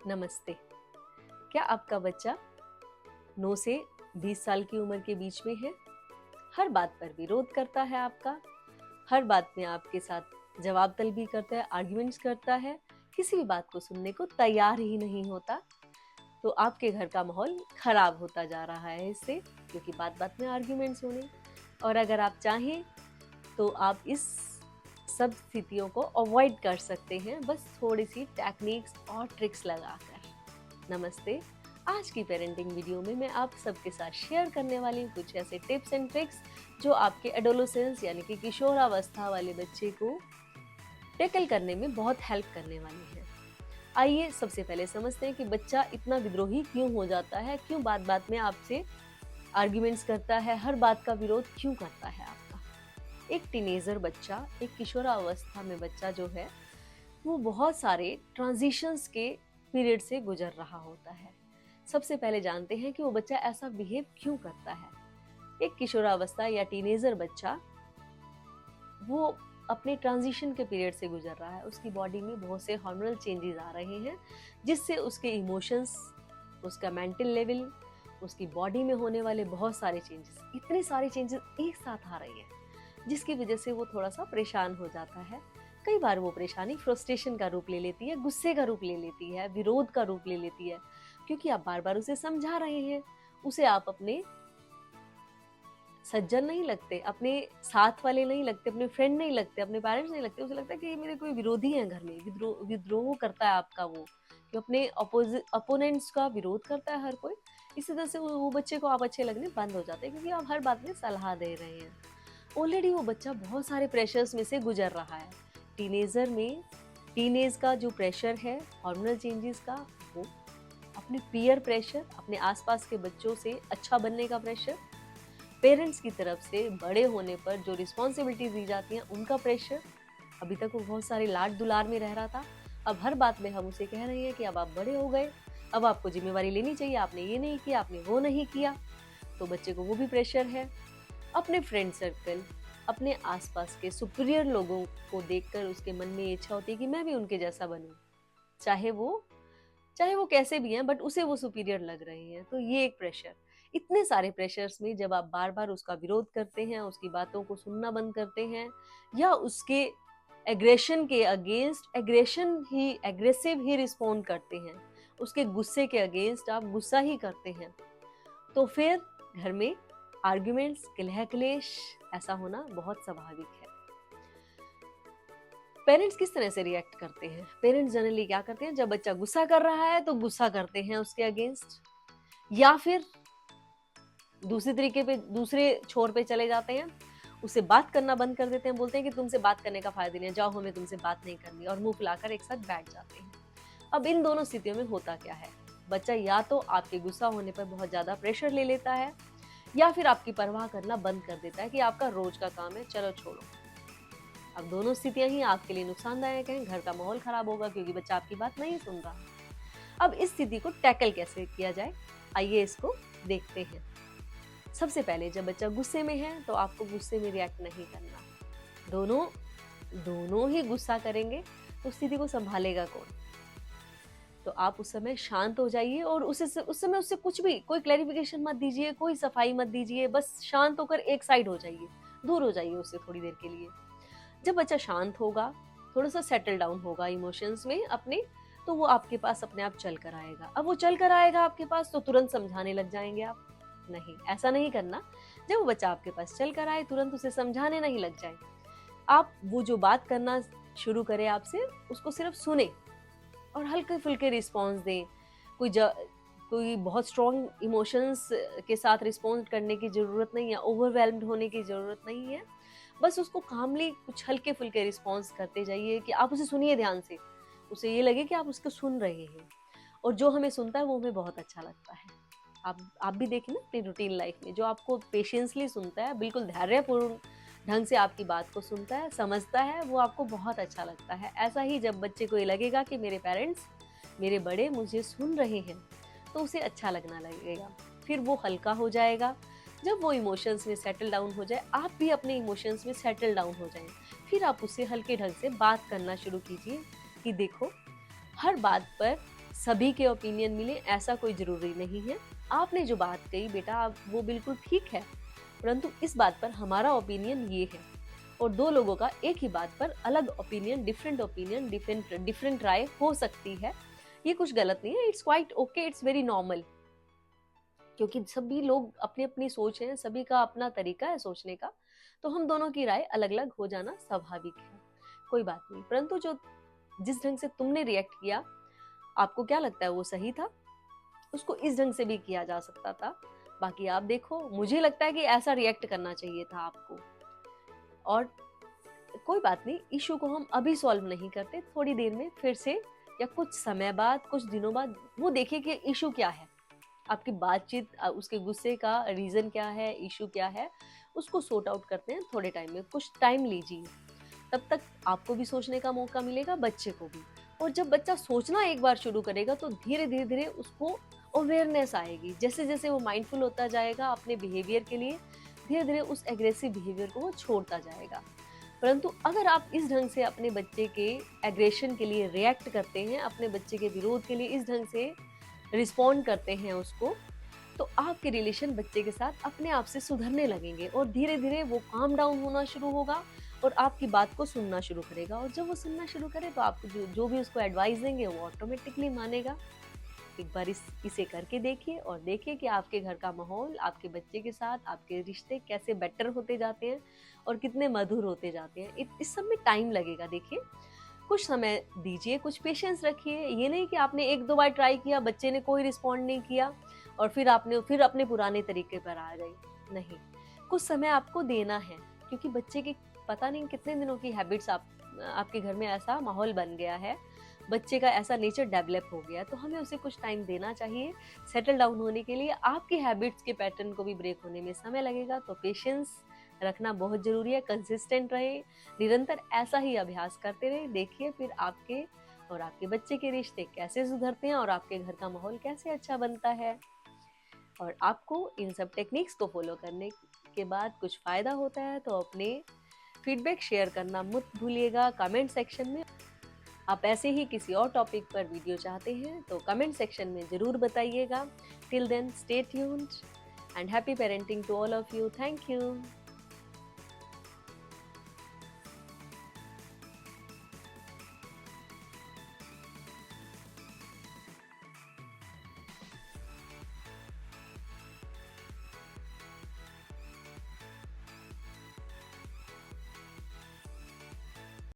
नमस्ते। क्या आपका बच्चा 9 से 20 साल की उम्र के बीच में है? हर बात पर विरोध करता है आपका, हर बात में आपके साथ जवाब तलबी करता है, आर्ग्यूमेंट्स करता है, किसी भी बात को सुनने को तैयार ही नहीं होता, तो आपके घर का माहौल खराब होता जा रहा है इससे, क्योंकि बात-बात में आर्ग्यूमेंट्स होने। और अगर आप चाहें तो आप इस सब स्थितियों को अवॉइड कर सकते हैं, बस थोड़ी-सी टेक्निक्स और ट्रिक्स लगाकर। नमस्ते। आज की पेरेंटिंग वीडियो में मैं आप सबके साथ शेयर करने वाली हूँ कुछ ऐसे टिप्स एंड ट्रिक्स जो आपके एडोलेसेंस यानी कि किशोरावस्था वाले बच्चे को टैकल करने में बहुत हेल्प करने वाली है। आइए सबसे पहले समझते हैं कि बच्चा इतना विद्रोही क्यों हो जाता है, क्यों बात-बात में आपसे आर्ग्यूमेंट्स करता है, हर बात का विरोध क्यों करता है आपका। एक टीनेजर बच्चा, एक किशोरावस्था में बच्चा जो है, वो बहुत सारे ट्रांजिशंस के पीरियड से गुजर रहा होता है। सबसे पहले जानते हैं कि वो बच्चा ऐसा बिहेव क्यों करता है। एक किशोरावस्था या टीनेजर बच्चा वो अपने ट्रांजिशन के पीरियड से गुजर रहा है। उसकी बॉडी में बहुत से हार्मोनल चेंजेस आ रहे हैं, जिससे उसके इमोशंस, उसका मेंटल लेवल, उसकी बॉडी में होने वाले बहुत सारे चेंजेस, इतने सारे चेंजेस एक साथ आ रहे हैं, जिसकी वजह से वो थोड़ा सा परेशान हो जाता है। कई बार वो परेशानी फ्रस्ट्रेशन का रूप ले लेती है, गुस्से का रूप ले लेती है, विरोध का रूप ले लेती है, क्योंकि आप बार बार उसे समझा रहे हैं। उसे आप अपने सज्जन नहीं लगते, अपने साथ वाले नहीं लगते, अपने फ्रेंड नहीं लगते, अपने पेरेंट्स नहीं लगते। उसे लगता है कि ये मेरे कोई विरोधी है घर में, विद्रोह करता है आपका वो, कि अपने अपोनेंट्स का विरोध करता है हर कोई। इसी तरह से वो बच्चे को आप अच्छे लगने बंद हो जाते हैं, क्योंकि आप हर बात में सलाह दे रहे हैं। ऑलरेडी वो बच्चा बहुत सारे प्रेशर्स में से गुजर रहा है। टीनेजर में टीनेज का जो प्रेशर है, हार्मोनल चेंजेस का, वो अपने पीयर प्रेशर, अपने आसपास के बच्चों से अच्छा बनने का प्रेशर, पेरेंट्स की तरफ से बड़े होने पर जो रिस्पॉन्सिबिलिटीज दी जाती हैं उनका प्रेशर। अभी तक वो बहुत सारे लाड दुलार में रह रहा था, अब हर बात में हम उसे कह रहे हैं कि अब आप बड़े हो गए, अब आपको जिम्मेवारी लेनी चाहिए, आपने ये नहीं किया, आपने वो नहीं किया, तो बच्चे को वो भी प्रेशर है। अपने फ्रेंड सर्कल, अपने आसपास के सुपीरियर लोगों को देखकर उसके मन में इच्छा होती है कि मैं भी उनके जैसा बनूं, चाहे वो कैसे भी हैं, बट उसे वो सुपीरियर लग रहे हैं, तो ये एक प्रेशर। इतने सारे प्रेशर्स में जब आप बार बार उसका विरोध करते हैं, उसकी बातों को सुनना बंद करते हैं, या उसके एग्रेशन के अगेंस्ट एग्रेसिव ही रिस्पॉन्ड करते हैं, उसके गुस्से के अगेंस्ट आप गुस्सा ही करते हैं, तो फिर घर में आर्ग्यूमेंट्स, कलह क्लेश ऐसा होना बहुत स्वाभाविक है। पेरेंट्स किस तरह से रिएक्ट करते हैं? पेरेंट्स जनरली क्या करते हैं, जब बच्चा गुस्सा कर रहा है तो गुस्सा करते हैं उसके अगेंस्ट, या फिर दूसरे तरीके पे, दूसरे छोर पे चले जाते हैं, उससे बात करना बंद कर देते हैं, बोलते हैं कि तुमसे बात करने का फायदा नहीं है, जाओ हमें तुमसे बात नहीं करनी, और मुंह फुलाकर एक साथ बैठ जाते हैं। अब इन दोनों स्थितियों में होता क्या है, बच्चा या तो आपके गुस्सा होने पर बहुत ज्यादा प्रेशर ले लेता है, या फिर आपकी परवाह करना बंद कर देता है कि आपका रोज का काम है, चलो छोड़ो। अब दोनों स्थितियां ही आपके लिए नुकसानदायक हैं, घर का माहौल खराब होगा क्योंकि बच्चा आपकी बात नहीं सुन रहा। अब इस स्थिति को टैकल कैसे किया जाए, आइए इसको देखते हैं। सबसे पहले जब बच्चा गुस्से में है तो आपको गुस्से में रिएक्ट नहीं करना। दोनों ही गुस्सा करेंगे तो स्थिति को संभालेगा कौन? तो आप उस समय शांत हो जाइए, और उस समय उससे कुछ भी, कोई क्लैरिफिकेशन मत दीजिए, कोई सफाई मत दीजिए, बस शांत होकर एक साइड हो जाइए, दूर हो जाइए उससे थोड़ी देर के लिए। जब बच्चा शांत होगा, थोड़ा सा सेटल डाउन होगा इमोशंस में अपने, तो वो आपके पास अपने आप चल कर आएगा। अब वो चल कर आएगा आपके पास तो तुरंत समझाने लग जाएंगे आप? नहीं, ऐसा नहीं करना। जब वो बच्चा आपके पास चल कर आए, तुरंत उसे समझाने नहीं लग जाए। आप वो जो बात करना शुरू करे आपसे, उसको सिर्फ सुने और हल्के फुल्के रिस्पॉन्स दें। कोई बहुत स्ट्रॉन्ग इमोशंस के साथ रिस्पॉन्ड करने की जरूरत नहीं है, ओवरवेल्म्ड होने की जरूरत नहीं है। बस उसको कामली कुछ हल्के फुल्के रिस्पॉन्स करते जाइए, कि आप उसे सुनिए ध्यान से, उसे ये लगे कि आप उसको सुन रहे हैं, और जो हमें सुनता है वो हमें बहुत अच्छा लगता है। आप भी देखें ना अपनी रूटीन लाइफ में, जो आपको पेशेंसली सुनता है, बिल्कुल धैर्यपूर्ण ढंग से आपकी बात को सुनता है, समझता है, वो आपको बहुत अच्छा लगता है। ऐसा ही जब बच्चे को ये लगेगा कि मेरे पेरेंट्स, मेरे बड़े मुझे सुन रहे हैं, तो उसे अच्छा लगना लगेगा, फिर वो हल्का हो जाएगा। जब वो इमोशंस में सेटल डाउन हो जाए, आप भी अपने इमोशंस में सेटल डाउन हो जाएं, फिर आप उससे हल्के ढंग से बात करना शुरू कीजिए कि देखो, हर बात पर सभी के ओपिनियन मिले ऐसा कोई ज़रूरी नहीं है। आपने जो बात कही बेटा वो बिल्कुल ठीक है, परंतु इस बात पर हमारा ओपिनियन ये है और दो लोगों का एक ही बात पर अलग ओपिनियन, डिफरेंट राय हो सकती है। ये कुछ गलत नहीं है, it's quite okay, it's very normal, क्योंकि सभी लोग अपनी अपनी सोच है, सभी का अपना तरीका है सोचने का, तो हम दोनों की राय अलग अलग हो जाना स्वाभाविक है, कोई बात नहीं। परंतु जो जिस ढंग से तुमने रिएक्ट किया, आपको क्या लगता है वो सही था? उसको इस ढंग से भी किया जा सकता था। बाकी आप देखो, मुझे लगता है कि ऐसा रिएक्ट करना चाहिए था आपको। और कोई बात नहीं, इशू को हम अभी सॉल्व नहीं करते, थोड़ी देर में फिर से या कुछ समय बाद, कुछ दिनों बाद वो देखिए कि इशू क्या है, आपकी बातचीत, उसके गुस्से का रीजन क्या है, इशू क्या है, उसको सॉर्ट आउट करते हैं थोड़े टाइम में। कुछ टाइम लीजिए, तब तक आपको भी सोचने का मौका मिलेगा, बच्चे को भी। और जब बच्चा सोचना एक बार शुरू करेगा तो धीरे धीरे धीरे उसको अवेयरनेस आएगी। जैसे जैसे वो माइंडफुल होता जाएगा अपने बिहेवियर के लिए, धीरे धीरे उस एग्रेसिव बिहेवियर को वो छोड़ता जाएगा। परंतु अगर आप इस ढंग से अपने बच्चे के एग्रेशन के लिए रिएक्ट करते हैं, अपने बच्चे के विरोध के लिए इस ढंग से रिस्पॉन्ड करते हैं उसको, तो आपके रिलेशन बच्चे के साथ अपने आप से सुधरने लगेंगे और धीरे धीरे वो काम डाउन होना शुरू होगा और आपकी बात को सुनना शुरू करेगा। और जब वो सुनना शुरू करे तो आप जो भी उसको एडवाइस देंगे वो ऑटोमेटिकली मानेगा। एक बार इसे करके देखिए और देखिए कि आपके घर का माहौल, आपके बच्चे के साथ आपके रिश्ते कैसे बेटर होते जाते हैं और कितने मधुर होते जाते हैं। इस सब में टाइम लगेगा। देखिए, कुछ समय दीजिए, कुछ पेशेंस रखिए। ये नहीं कि आपने एक दो बार ट्राई किया, बच्चे ने कोई रिस्पॉन्ड नहीं किया और फिर आपने अपने पुराने तरीके पर आ गई। नहीं, कुछ समय आपको देना है, क्योंकि बच्चे की पता नहीं कितने दिनों की हैबिट्स आपके घर में ऐसा माहौल बन गया है, बच्चे का ऐसा नेचर डेवलप हो गया, तो हमें उसे कुछ टाइम देना चाहिए सेटल डाउन होने के लिए। आपकी हैबिट्स के पैटर्न को भी ब्रेक होने में समय लगेगा, तो पेशेंस रखना बहुत जरूरी है। कंसिस्टेंट रहे, निरंतर ऐसा ही अभ्यास करते रहे। देखिए फिर आपके और आपके बच्चे के रिश्ते कैसे सुधरते हैं और आपके घर का माहौल कैसे अच्छा बनता है। और आपको इन सब टेक्निक्स को फॉलो करने के बाद कुछ फायदा होता है तो अपने फीडबैक शेयर करना मत भूलिएगा कमेंट सेक्शन में। आप ऐसे ही किसी और टॉपिक पर वीडियो चाहते हैं तो कमेंट सेक्शन में जरूर बताइएगा। Till then, stay tuned and happy parenting to all of you. Thank you.